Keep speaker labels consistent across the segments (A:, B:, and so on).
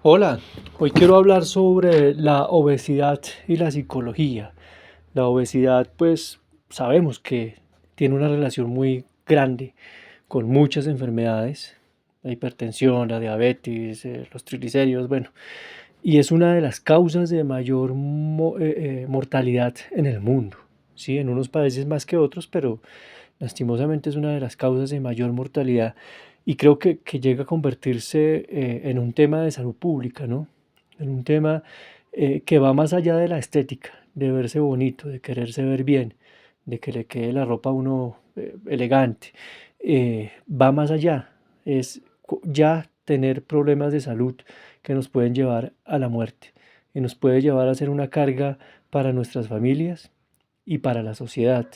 A: Hola, hoy quiero hablar sobre la obesidad y la psicología. La obesidad, pues sabemos que tiene una relación muy grande con muchas enfermedades, la hipertensión, la diabetes, los triglicéridos, bueno, y es una de las causas de mayor mortalidad en el mundo, ¿sí? En unos países más que otros, pero lastimosamente es una de las causas de mayor mortalidad y creo que llega a convertirse en un tema de salud pública, ¿no? En un tema que va más allá de la estética, de verse bonito, de quererse ver bien, de que le quede la ropa a uno elegante. Va más allá, es ya tener problemas de salud que nos pueden llevar a la muerte y nos puede llevar a ser una carga para nuestras familias y para la sociedad.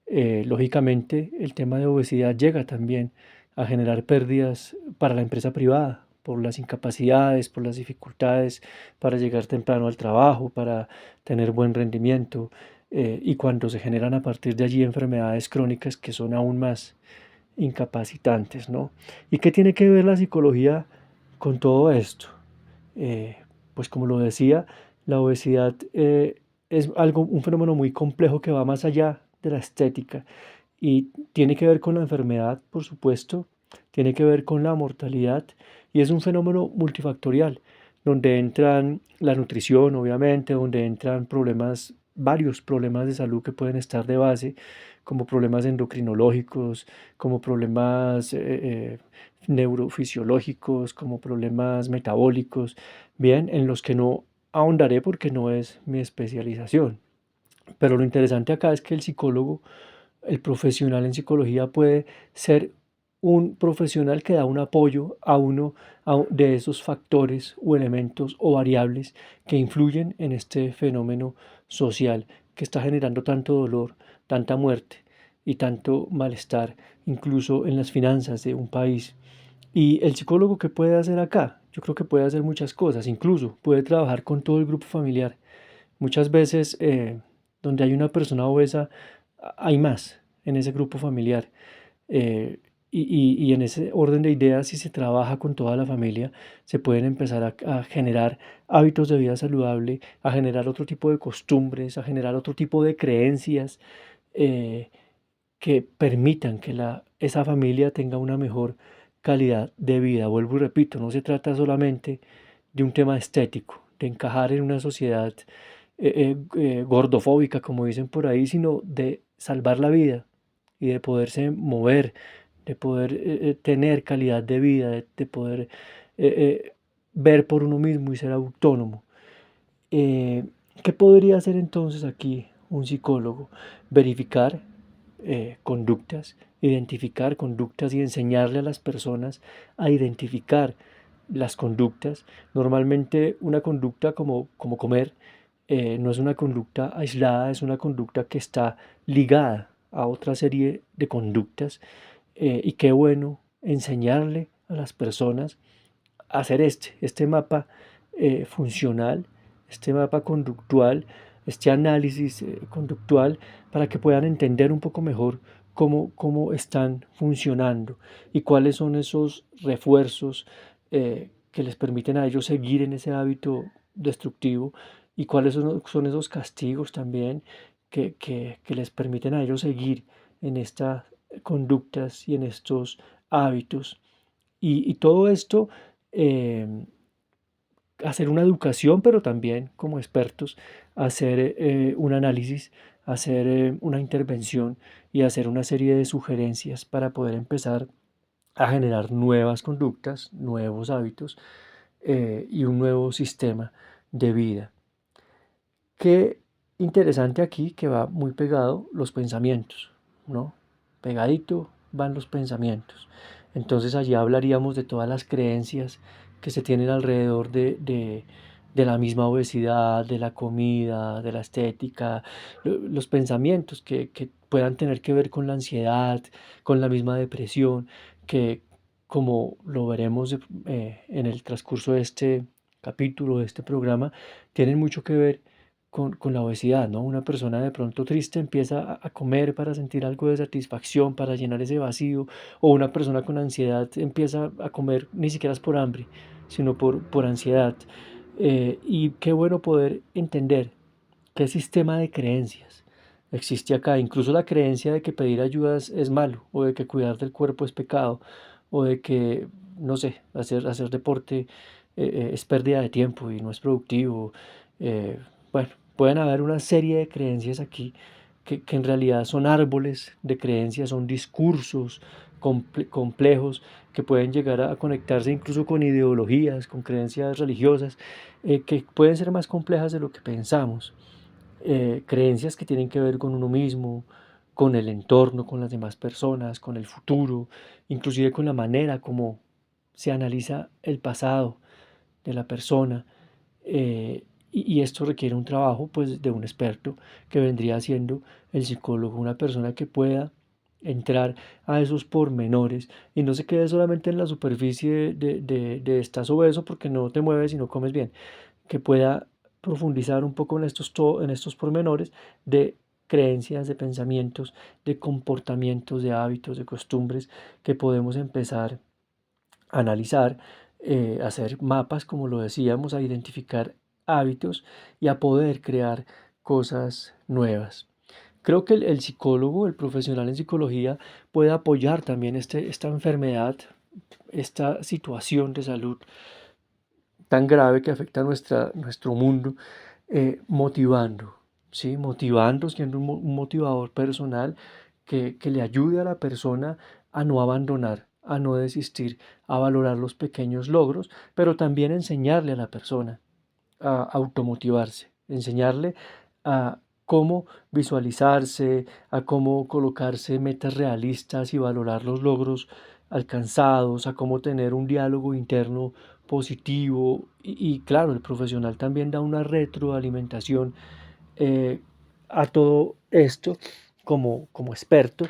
A: Lógicamente, el tema de obesidad llega también a generar pérdidas para la empresa privada, por las incapacidades, por las dificultades para llegar temprano al trabajo, para tener buen rendimiento, y cuando se generan a partir de allí enfermedades crónicas que son aún más incapacitantes, ¿no? ¿Y qué tiene que ver la psicología con todo esto? Eh, pues como lo decía, la obesidad es algo, un fenómeno muy complejo que va más allá de la estética y tiene que ver con la enfermedad, por supuesto, tiene que ver con la mortalidad y es un fenómeno multifactorial, donde entran la nutrición, obviamente, donde entran problemas, varios problemas de salud que pueden estar de base, como problemas endocrinológicos, como problemas neurofisiológicos, como problemas metabólicos, bien, en los que no ahondaré porque no es mi especialización. Pero lo interesante acá es que el psicólogo, el profesional en psicología puede ser un profesional que da un apoyo a uno de esos factores o elementos o variables que influyen en este fenómeno social que está generando tanto dolor, tanta muerte y tanto malestar, incluso en las finanzas de un país. ¿Y el psicólogo qué puede hacer acá? Yo creo que puede hacer muchas cosas, incluso puede trabajar con todo el grupo familiar. Muchas veces donde hay una persona obesa, hay más en ese grupo familiar. Eh, y en ese orden de ideas, si se trabaja con toda la familia, se pueden empezar a generar hábitos de vida saludable, a generar otro tipo de costumbres, a generar otro tipo de creencias eh, que permitan que esa familia tenga una mejor calidad de vida. Vuelvo y repito, no se trata solamente de un tema estético, de encajar en una sociedad gordofóbica, como dicen por ahí, sino de salvar la vida y de poderse mover, de poder tener calidad de vida, de poder ver por uno mismo y ser autónomo. Eh, ¿Qué podría hacer entonces aquí un psicólogo? Verificar conductas, identificar conductas y enseñarle a las personas a identificar las conductas. Normalmente una conducta como comer no es una conducta aislada, es una conducta que está ligada a otra serie de conductas y qué bueno enseñarle a las personas a hacer este mapa funcional, este mapa conductual, este análisis conductual para que puedan entender un poco mejor cómo están funcionando y cuáles son esos refuerzos que les permiten a ellos seguir en ese hábito destructivo y cuáles son esos castigos también que les permiten a ellos seguir en estas conductas y en estos hábitos. Y todo esto, eh, hacer una educación, pero también como expertos, hacer un análisis, hacer una intervención y hacer una serie de sugerencias para poder empezar a generar nuevas conductas, nuevos hábitos y un nuevo sistema de vida. Qué interesante aquí que va muy pegado los pensamientos, ¿no? Pegadito van los pensamientos. Entonces allí hablaríamos de todas las creencias que se tienen alrededor de la misma obesidad, de la comida, de la estética, los pensamientos que puedan tener que ver con la ansiedad, con la misma depresión, que como lo veremos en el transcurso de este capítulo, de este programa, tienen mucho que ver con la obesidad, ¿no? Una persona de pronto triste empieza a comer para sentir algo de satisfacción, para llenar ese vacío, o una persona con ansiedad empieza a comer ni siquiera es por hambre, sino por ansiedad. Y qué bueno poder entender qué sistema de creencias existe acá. Incluso la creencia de que pedir ayuda es malo, o de que cuidar del cuerpo es pecado, o de que, no sé, hacer deporte es pérdida de tiempo y no es productivo. Eh, bueno, pueden haber una serie de creencias aquí que en realidad son árboles de creencias, son discursos complejos que pueden llegar a conectarse incluso con ideologías, con creencias religiosas, que pueden ser más complejas de lo que pensamos. Creencias que tienen que ver con uno mismo, con el entorno, con las demás personas, con el futuro, inclusive con la manera como se analiza el pasado de la persona. Y esto requiere un trabajo pues de un experto que vendría siendo el psicólogo, una persona que pueda entrar a esos pormenores y no se quede solamente en la superficie de estás obeso porque no te mueves y no comes bien, que pueda profundizar un poco en estos pormenores de creencias, de pensamientos, de comportamientos, de hábitos, de costumbres que podemos empezar a analizar, hacer mapas, como lo decíamos, a identificar hábitos y a poder crear cosas nuevas. Creo que el psicólogo, el profesional en psicología, puede apoyar también esta enfermedad, esta situación de salud tan grave que afecta a nuestro mundo, motivando, ¿sí? Motivando, siendo un motivador personal que le ayude a la persona a no abandonar, a no desistir, a valorar los pequeños logros, pero también enseñarle a la persona a automotivarse, enseñarle a cómo visualizarse, a cómo colocarse metas realistas y valorar los logros alcanzados, a cómo tener un diálogo interno positivo y claro, el profesional también da una retroalimentación eh, a todo esto como experto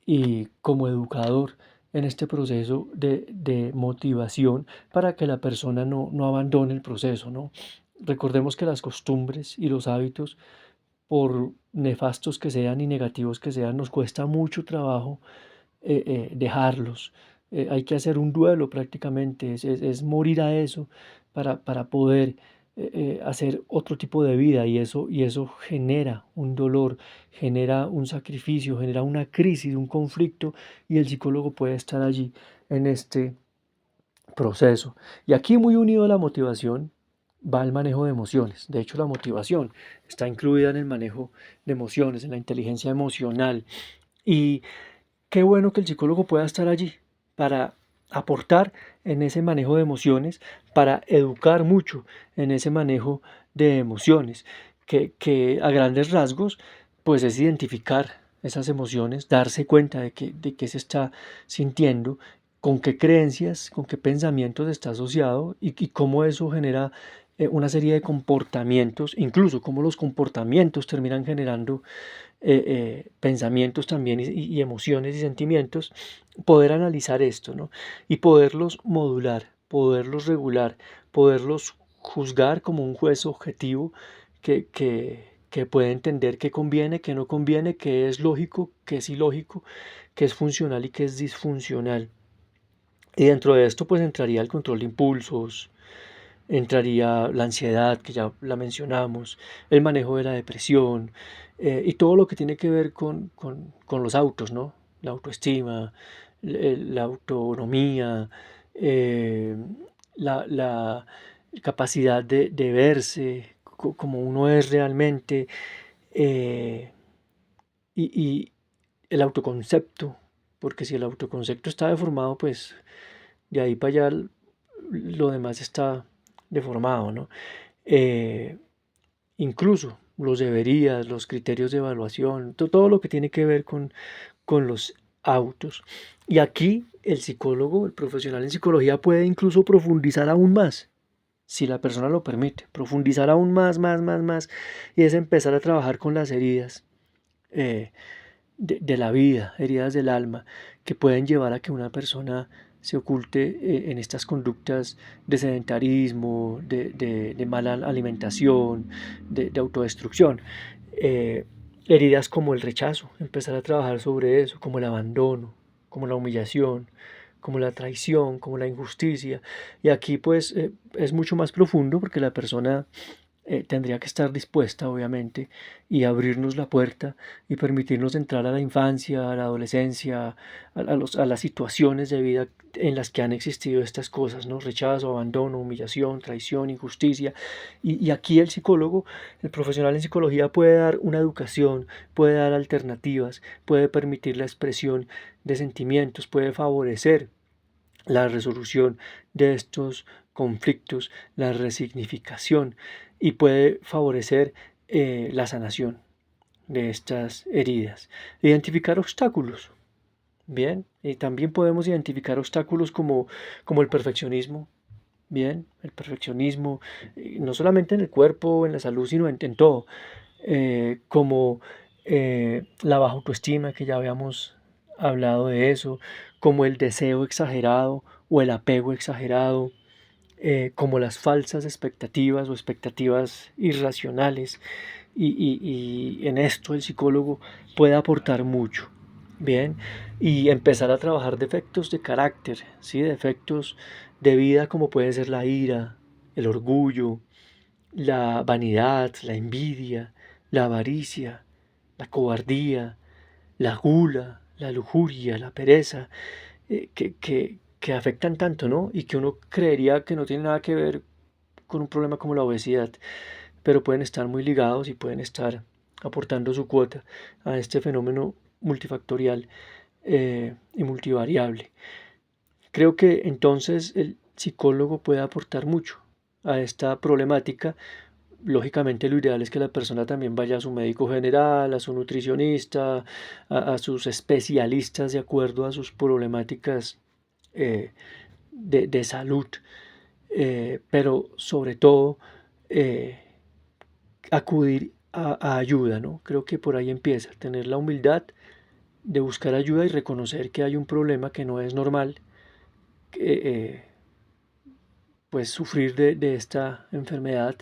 A: y como educador en este proceso de motivación para que la persona no abandone el proceso, ¿no? Recordemos que las costumbres y los hábitos, por nefastos que sean y negativos que sean, nos cuesta mucho trabajo dejarlos. Hay que hacer un duelo prácticamente, es morir a eso para poder hacer otro tipo de vida y eso genera un dolor, genera un sacrificio, genera una crisis, un conflicto y el psicólogo puede estar allí en este proceso. Y aquí muy unido a la motivación va el manejo de emociones. De hecho, la motivación está incluida en el manejo de emociones, en la inteligencia emocional. Y qué bueno que el psicólogo pueda estar allí para aportar en ese manejo de emociones, para educar mucho en ese manejo de emociones, que a grandes rasgos, pues es identificar esas emociones, darse cuenta de qué se está sintiendo, con qué creencias, con qué pensamientos está asociado y cómo eso genera una serie de comportamientos, incluso cómo los comportamientos terminan generando pensamientos también y emociones y sentimientos, poder analizar esto, ¿no? Y poderlos modular, poderlos regular, poderlos juzgar como un juez objetivo que puede entender qué conviene, qué no conviene, qué es lógico, qué es ilógico, qué es funcional y qué es disfuncional. Y dentro de esto pues entraría el control de impulsos, entraría la ansiedad, que ya la mencionamos, el manejo de la depresión y todo lo que tiene que ver con los autos, ¿no? La autoestima, la autonomía, eh, la capacidad de verse como uno es realmente eh, y el autoconcepto, porque si el autoconcepto está deformado, pues de ahí para allá lo demás está deformado, ¿no? Eh, Incluso los deberías, los criterios de evaluación, todo lo que tiene que ver con los autos. Y aquí el psicólogo, el profesional en psicología puede incluso profundizar aún más, si la persona lo permite, profundizar aún más, y es empezar a trabajar con las heridas eh, de la vida, heridas del alma, que pueden llevar a que una persona se oculte en estas conductas de sedentarismo, de mala alimentación, de autodestrucción. Eh, Heridas como el rechazo, empezar a trabajar sobre eso, como el abandono, como la humillación, como la traición, como la injusticia. Y aquí pues es mucho más profundo porque la persona tendría que estar dispuesta, obviamente, y abrirnos la puerta y permitirnos entrar a la infancia, a la adolescencia, a las situaciones de vida en las que han existido estas cosas, ¿no? Rechazo, abandono, humillación, traición, injusticia. Y aquí el psicólogo, el profesional en psicología puede dar una educación, puede dar alternativas, puede permitir la expresión de sentimientos, puede favorecer la resolución de estos conflictos, la resignificación y puede favorecer la sanación de estas heridas. Identificar obstáculos. Bien, y también podemos identificar obstáculos como el perfeccionismo. Bien, el perfeccionismo, no solamente en el cuerpo, en la salud, sino en todo. Como la baja autoestima, que ya habíamos hablado de eso, como el deseo exagerado o el apego exagerado, como las falsas expectativas o expectativas irracionales. Y en esto el psicólogo puede aportar mucho. Bien, y empezar a trabajar defectos de carácter, ¿sí? Defectos de vida como puede ser la ira, el orgullo, la vanidad, la envidia, la avaricia, la cobardía, la gula, la lujuria, la pereza, que afectan tanto, ¿no? Y que uno creería que no tiene nada que ver con un problema como la obesidad, pero pueden estar muy ligados y pueden estar aportando su cuota a este fenómeno multifactorial y multivariable. Creo que entonces el psicólogo puede aportar mucho a esta problemática. Lógicamente lo ideal es que la persona también vaya a su médico general, a su nutricionista, a sus especialistas de acuerdo a sus problemáticas de salud, pero sobre todo eh, acudir a ayuda, ¿no? Creo que por ahí empieza, tener la humildad de buscar ayuda y reconocer que hay un problema que no es normal, eh, pues sufrir de esta enfermedad,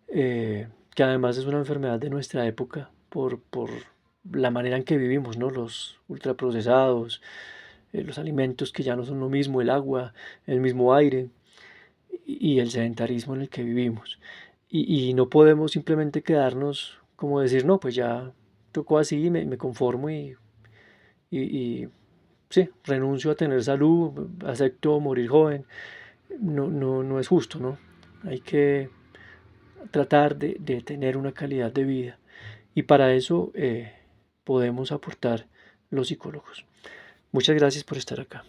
A: que además es una enfermedad de nuestra época por la manera en que vivimos, ¿no? Los ultraprocesados, los alimentos que ya no son lo mismo, el agua, el mismo aire y el sedentarismo en el que vivimos. Y no podemos simplemente quedarnos como decir, no, pues ya tocó así, me conformo y sí, renuncio a tener salud, acepto morir joven. No es justo, ¿no? Hay que tratar de tener una calidad de vida. Y para eso podemos aportar los psicólogos. Muchas gracias por estar acá.